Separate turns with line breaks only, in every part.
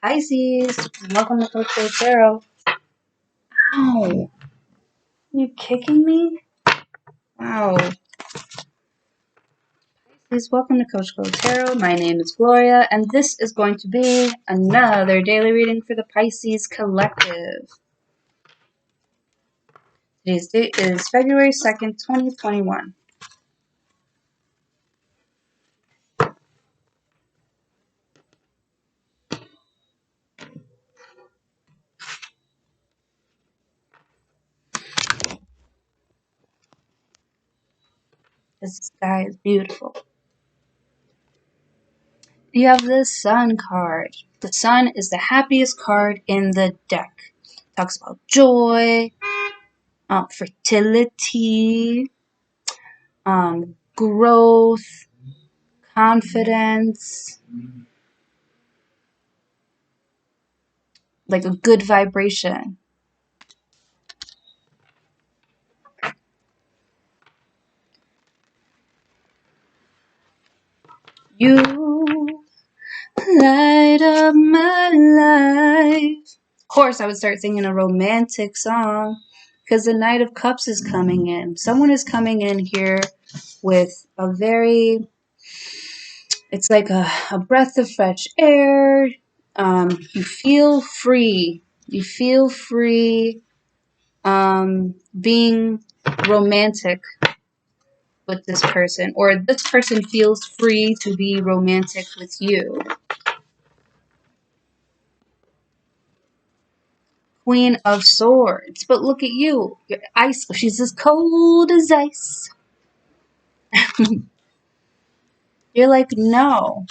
Pisces, welcome to Coach Day Tarot. Ow, you kicking me? Wow. Pisces, welcome to Coach Day Tarot. My name is Gloria, and this is going to be another daily reading for the Pisces Collective. Today's date is February 2nd, 2021. This sky is beautiful. You have the Sun card. The Sun is the happiest card in the deck. It talks about joy, fertility, growth, confidence, like a good vibration. You light up my life. Of course, I would start singing a romantic song because the Knight of Cups is coming in. Someone is coming in here with a very, it's like a breath of fresh air. You feel free. You feel free being romantic with this person, or this person feels free to be romantic with you. Queen of Swords. But look at you. You're ice. She's as cold as ice. You're like, no.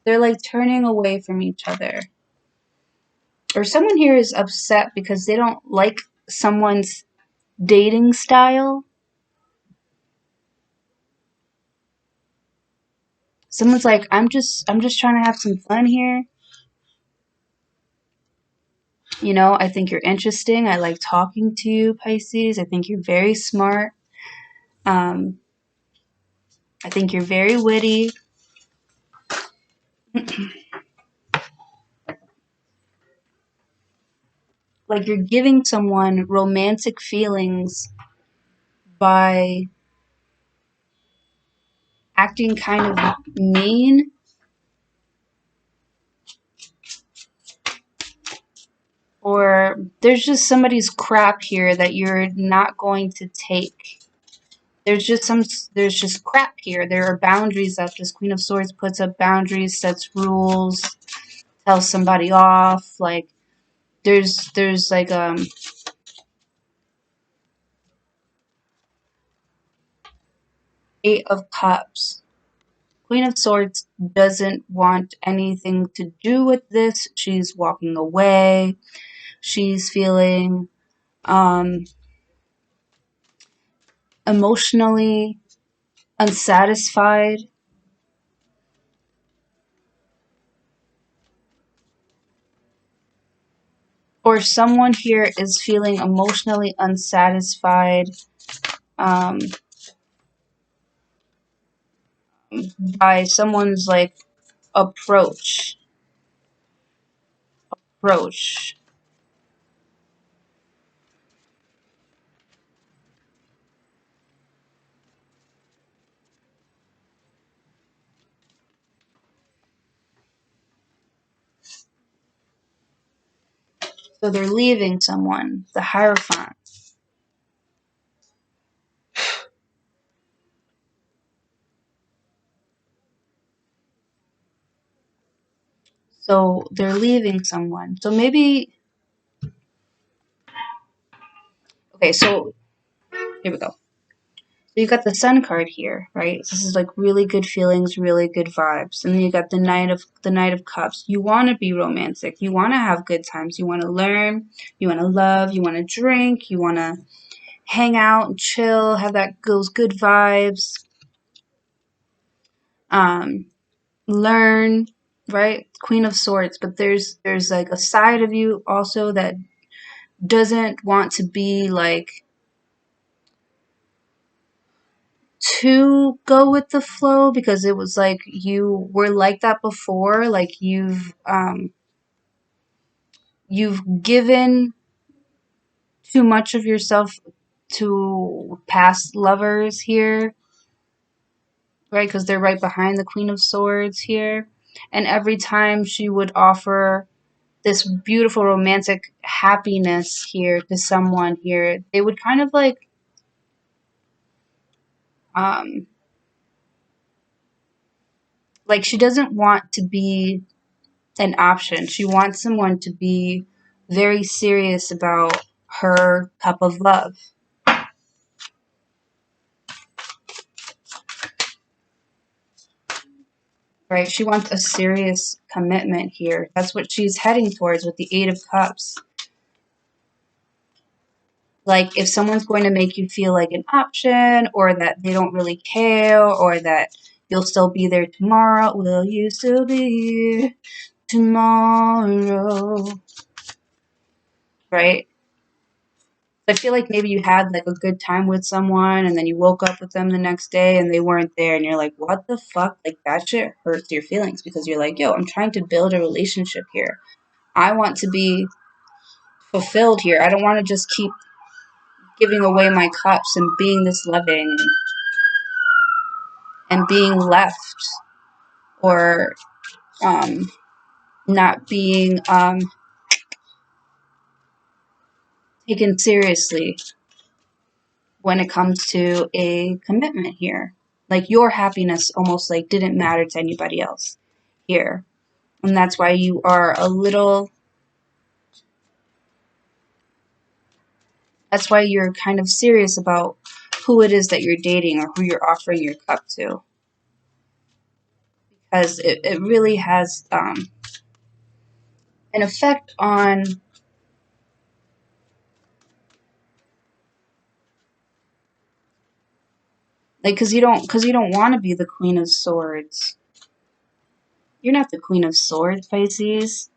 They're like turning away from each other. Or someone here is upset because they don't like someone's dating style. Someone's like, I'm just trying to have some fun here. You know, I think you're interesting. I like talking to you, Pisces. I think you're very smart. I think you're very witty. Like you're giving someone romantic feelings by acting kind of mean, or there's just somebody's crap here that you're not going to take. There's just crap here. There are boundaries that this Queen of Swords puts up boundaries, sets rules, tells somebody off. Like there's like Eight of Cups. Queen of Swords doesn't want anything to do with this. She's walking away. She's feeling emotionally unsatisfied. Or someone here is feeling emotionally unsatisfied by someone's like approach. So they're leaving someone, the Hierophant. So they're leaving someone. So maybe, okay, so here we go. So you got the Sun card here, right? This is like really good feelings, really good vibes. And then you got the Knight of Cups. You want to be romantic. You want to have good times. You want to learn. You want to love. You want to drink. You want to hang out and chill. Have those good vibes. Learn, right? Queen of Swords. But there's like a side of you also that doesn't want to be like too go with the flow because it was like you were like that before, like you've given too much of yourself to past lovers here, right? Because they're right behind the Queen of Swords here. And every time she would offer this beautiful romantic happiness here to someone here, they would kind of um like she doesn't want to be an option. She wants someone to be very serious about her cup of love, right? She wants a serious commitment here. That's what she's heading towards with the Eight of Cups. Like, if someone's going to make you feel like an option, or that they don't really care, or that you'll still be there tomorrow, will you still be here tomorrow? Right? I feel like maybe you had like a good time with someone and then you woke up with them the next day and they weren't there and you're like, what the fuck? Like that shit hurts your feelings because you're like, yo, I'm trying to build a relationship here. I want to be fulfilled here. I don't want to just keep giving away my cups and being this loving and being left or um, not being taken seriously when it comes to a commitment here. Like your happiness almost like didn't matter to anybody else here. And that's why you are a little, that's why you're kind of serious about who it is that you're dating or who you're offering your cup to. Because it really has an effect on, like, because you don't want to be the Queen of Swords. You're not the Queen of Swords, Pisces.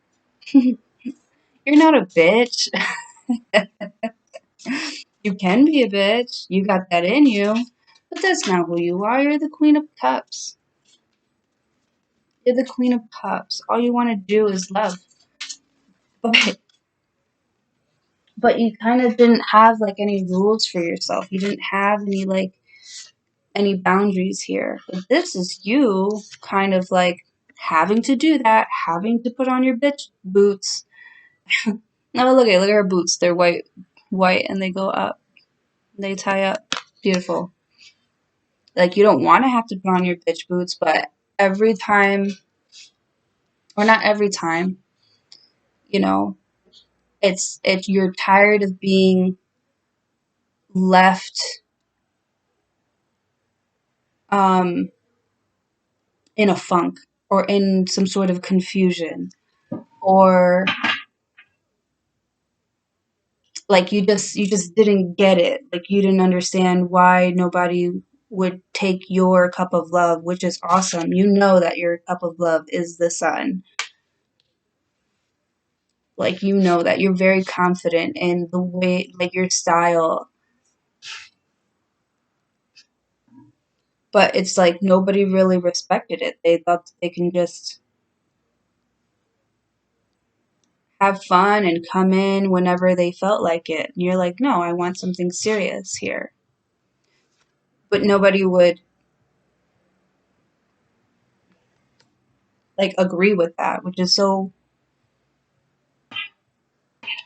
You're not a bitch. You can be a bitch. You got that in you. But that's not who you are. You're the Queen of Cups. You're the Queen of Cups. All you want to do is love. But you kind of didn't have like any rules for yourself. You didn't have any boundaries here. But this is you kind of like having to do that, having to put on your bitch boots. No, look at her boots. They're white, and they go up. They tie up. Beautiful. Like you don't want to have to put on your bitch boots, but every time, or not every time, you know, it's you're tired of being left um in a funk or in some sort of confusion or like you just didn't get it, like you didn't understand why nobody would take your cup of love, which is awesome. You know that your cup of love is the sun. Like you know that you're very confident in the way, like your style, but it's like nobody really respected it. They thought they can just have fun and come in whenever they felt like it. And you're like, no, I want something serious here. But nobody would like agree with that, which is so,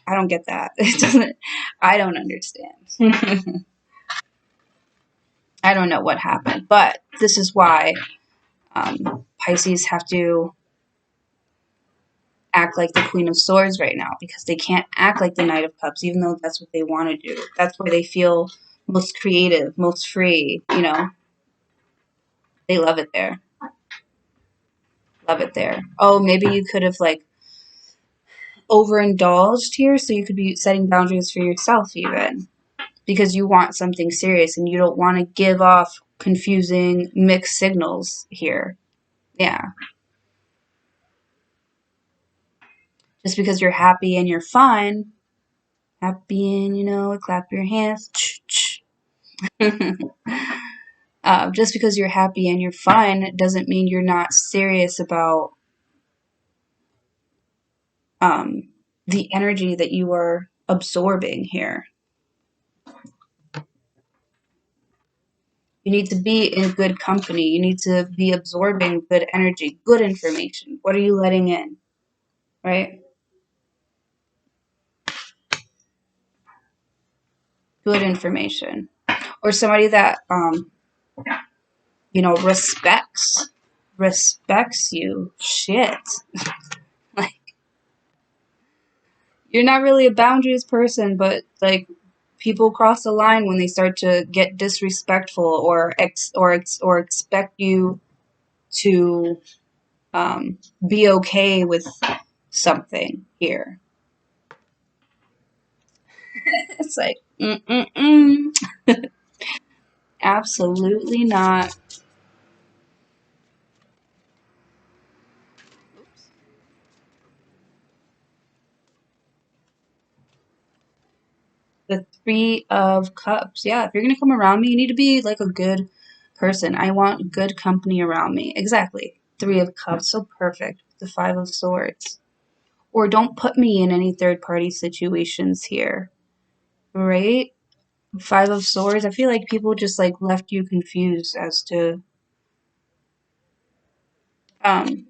I don't get that. It doesn't, I don't understand. I don't know what happened, but this is why Pisces have to act like the Queen of Swords right now because they can't act like the Knight of Cups, even though that's what they want to do. That's where they feel most creative, most free. You know, they love it there. Love it there. Oh, maybe you could have like overindulged here, so you could be setting boundaries for yourself even because you want something serious and you don't want to give off confusing mixed signals here. Yeah, just because you're happy and you're fun, happy and clap your hands. Just because you're happy and you're fine doesn't mean you're not serious about the energy that you are absorbing here. You need to be in good company. You need to be absorbing good energy, good information. What are you letting in, right? Good information. Or somebody that respects you. Shit. Like, you're not really a boundaries person, but like people cross the line when they start to get disrespectful or expect you to be okay with something here. It's like, absolutely not. The Three of Cups. Yeah, if you're gonna come around me, you need to be like a good person. I want good company around me. Exactly. Three of Cups. So perfect. The Five of Swords. Or don't put me in any third party situations here. Right? Five of Swords. I feel like people just like left you confused as to um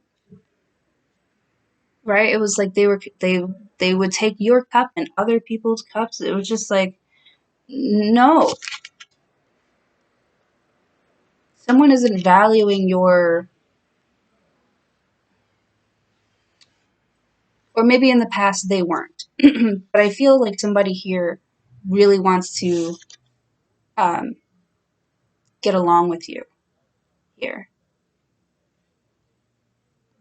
right? It was like they would take your cup and other people's cups. It was just like, no, someone isn't valuing your, or maybe in the past they weren't. But I feel like somebody here really wants to um, get along with you here.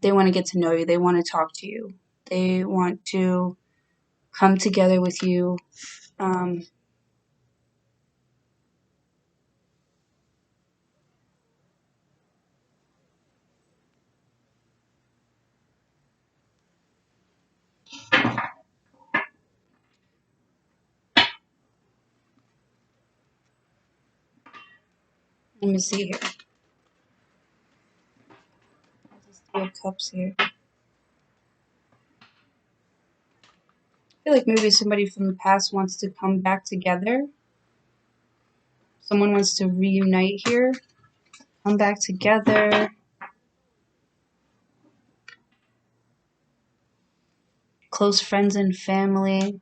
They want to get to know you. They want to talk to you. They want to come together with you. Um, Let me see here. There's Three of Cups here. I feel like maybe somebody from the past wants to come back together. Someone wants to reunite here, come back together. Close friends and family.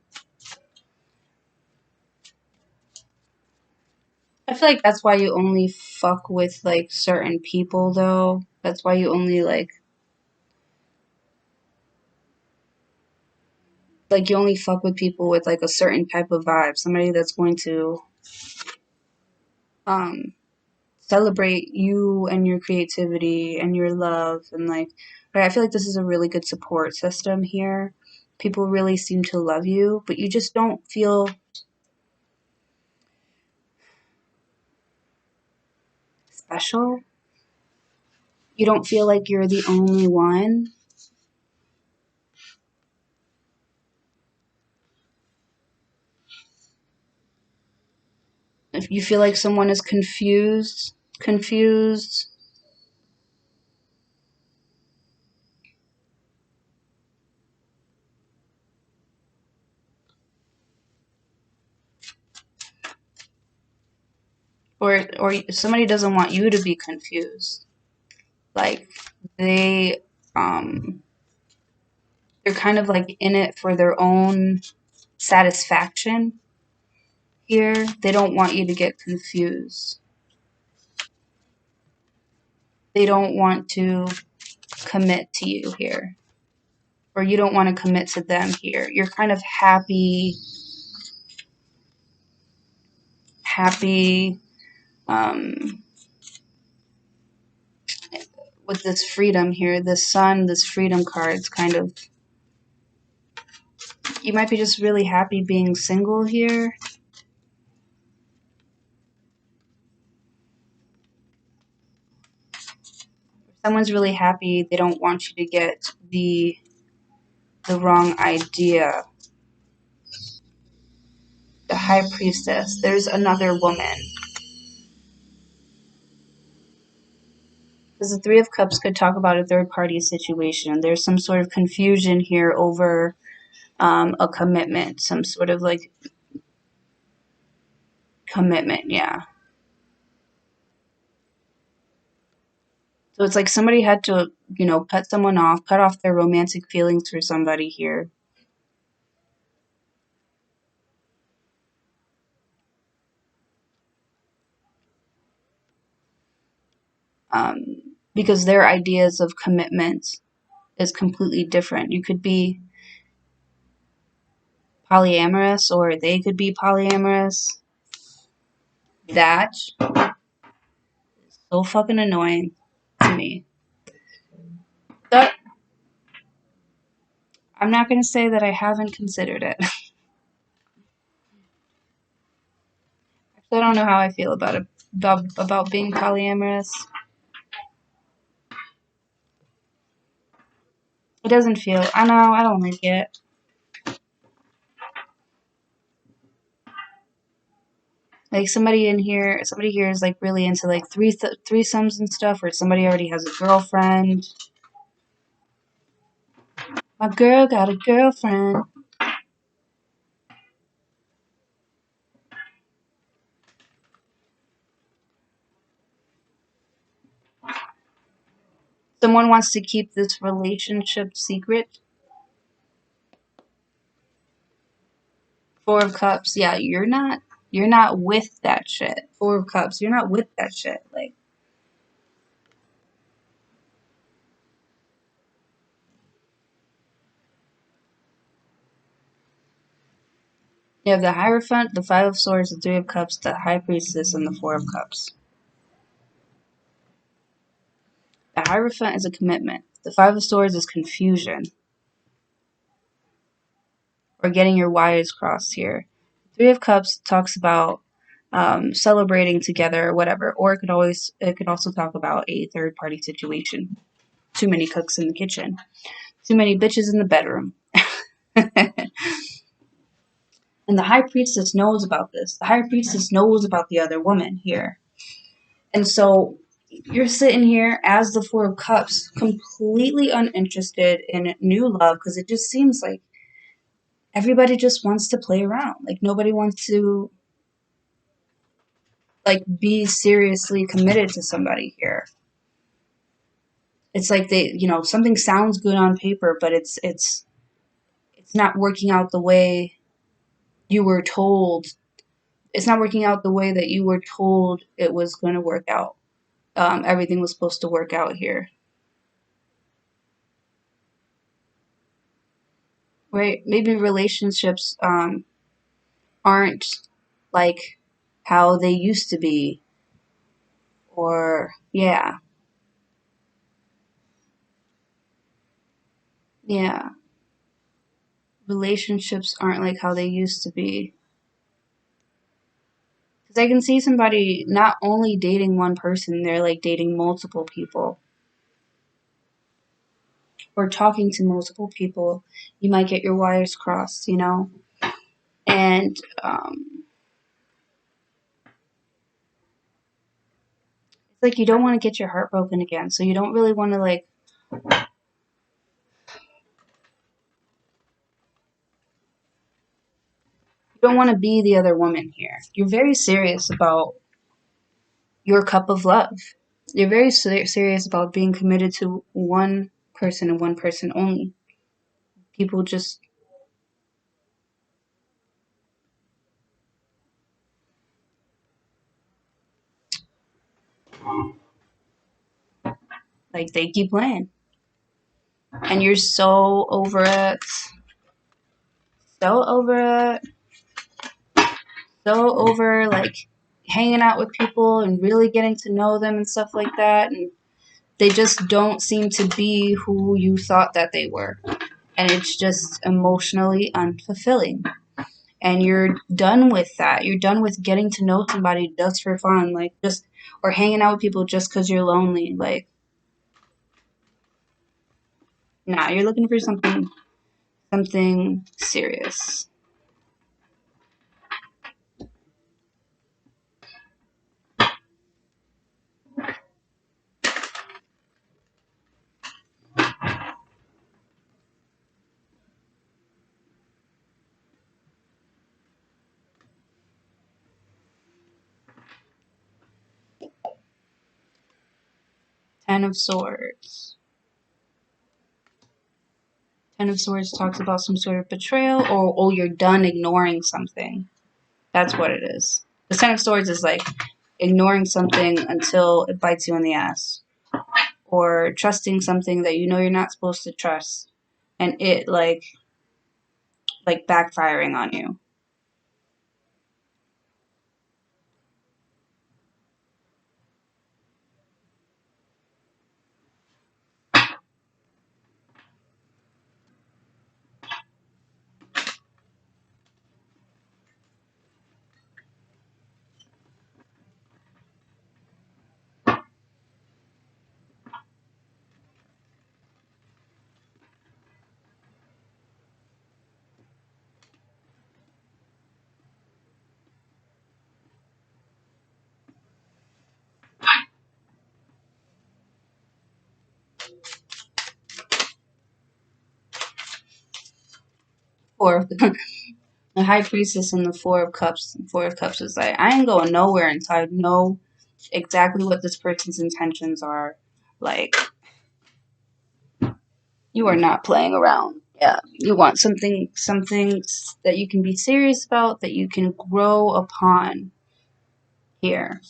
I feel like that's why you only fuck with like certain people though. That's why you only like you only fuck with people with like a certain type of vibe. Somebody that's going to um celebrate you and your creativity and your love and like, right, I feel like this is a really good support system here. People really seem to love you, but you just don't feel special. You don't feel like you're the only one. If you feel like someone is confused, or somebody doesn't want you to be confused, like they um they're kind of like in it for their own satisfaction here. They don't want you to get confused. They don't want to commit to you here, or you don't want to commit to them here. You're kind of happy um with this freedom here. This sun, this freedom card, it's kind of, you might be just really happy being single here. Someone's really happy, they don't want you to get the wrong idea. The High Priestess. There's another woman. Because the Three of Cups could talk about a third party situation. There's some sort of confusion here over a commitment, some sort of like commitment, yeah. So it's like somebody had to, cut someone off, cut off their romantic feelings for somebody here. Because their ideas of commitment is completely different. You could be polyamorous or they could be polyamorous. That is so fucking annoying to me. But I'm not going to say that I haven't considered it. I don't know how I feel about it, about being polyamorous. It doesn't feel, I know, I don't like it. Like somebody here is like really into like threesomes and stuff, or somebody already has a girlfriend. My girl got a girlfriend. Someone wants to keep this relationship secret. Four of Cups, yeah, you're not with that shit. Four of Cups, you're not with that shit. Like, you have the Hierophant, the Five of Swords, the Three of Cups, the High Priestess, and the Four of Cups. The Hierophant is a commitment. The Five of Swords is confusion. Or getting your wires crossed here. Three of Cups talks about celebrating together or whatever. Or it could also talk about a third party situation. Too many cooks in the kitchen. Too many bitches in the bedroom. And the High Priestess knows about this. The High Priestess knows about the other woman here. And so you're sitting here as the Four of Cups, completely uninterested in new love because it just seems like everybody just wants to play around. Like nobody wants to like be seriously committed to somebody here. It's like something sounds good on paper, but it's not working out the way you were told. It's not working out the way that you were told it was going to work out. Everything was supposed to work out here. Right? Maybe relationships aren't like how they used to be. Or, yeah. Yeah. Relationships aren't like how they used to be. Because I can see somebody not only dating one person, they're like dating multiple people. Or talking to multiple people. You might get your wires crossed. And it's like you don't want to get your heart broken again. So you don't really want to like you don't want to be the other woman here. You're very serious about your cup of love. You're very serious about being committed to one person and one person only. People just like they keep playing, and you're so over it, so over it, so over like hanging out with people and really getting to know them and stuff like that, and they just don't seem to be who you thought that they were, and it's just emotionally unfulfilling. And you're done with that. You're done with getting to know somebody just for fun, like just or hanging out with people just because you're lonely. Like, nah, you're looking for something serious. Ten of Swords. Ten of Swords talks about some sort of betrayal, or oh, you're done ignoring something. That's what it is. The Ten of Swords is like ignoring something until it bites you in the ass, or trusting something that you know you're not supposed to trust, and it like backfiring on you. Or the High Priestess and the Four of Cups. The Four of Cups is like, I ain't going nowhere until I know exactly what this person's intentions are. Like, you are not playing around. Yeah, you want something that you can be serious about, that you can grow upon here.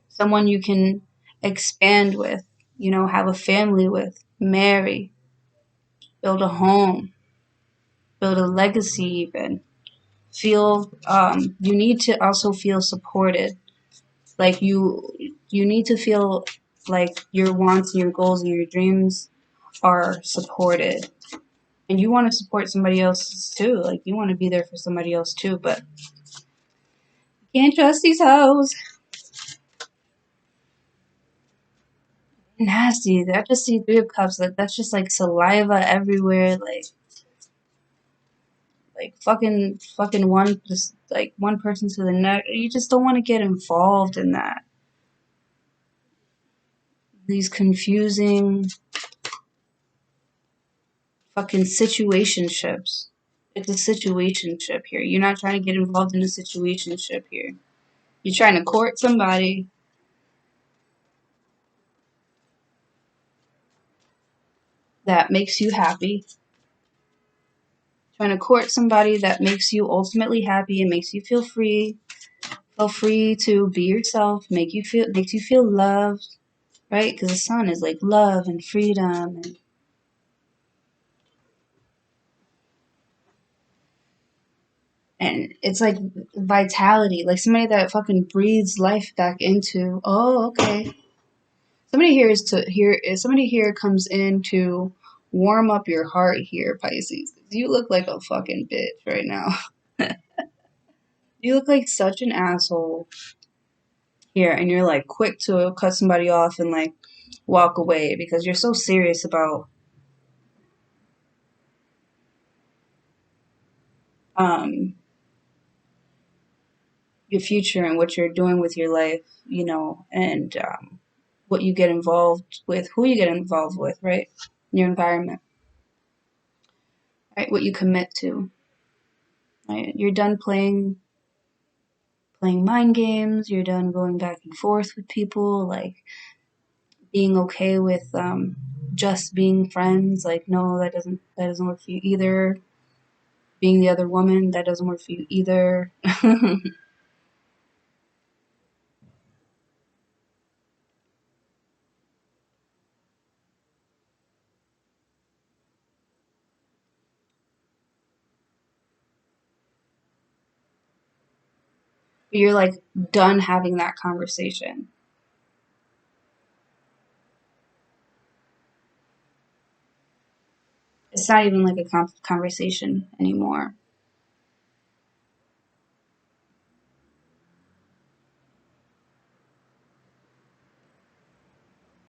Someone you can expand with, have a family with, marry, build a home, build a legacy even. Feel you need to also feel supported. Like you need to feel like your wants and your goals and your dreams are supported. And you want to support somebody else too. Like you want to be there for somebody else too, but you can't trust these hoes. Nasty. I just see Three of Cups. Like that's just like saliva everywhere. Like fucking one just like one person to the next. You just don't want to get involved in that. These confusing fucking situationships. It's a situationship here. You're not trying to get involved in a situationship here. You're trying to court somebody that makes you happy. Trying to court somebody that makes you ultimately happy and makes you feel free. Feel free to be yourself. Makes you feel loved, right? Because the sun is like love and freedom and it's like vitality, like somebody that fucking breathes life back into. Oh, okay. Somebody here comes in to warm up your heart here, Pisces. You look like a fucking bitch right now. You look like such an asshole here, and you're like quick to cut somebody off and like walk away because you're so serious about um your future and what you're doing with your life, and what you get involved with, who you get involved with, right? Your environment, right? What you commit to, right? You're done playing mind games. You're done going back and forth with people, like being okay with just being friends. Like, no, that doesn't work for you either. Being the other woman, that doesn't work for you either. You're like done having that conversation. It's not even like a conversation anymore.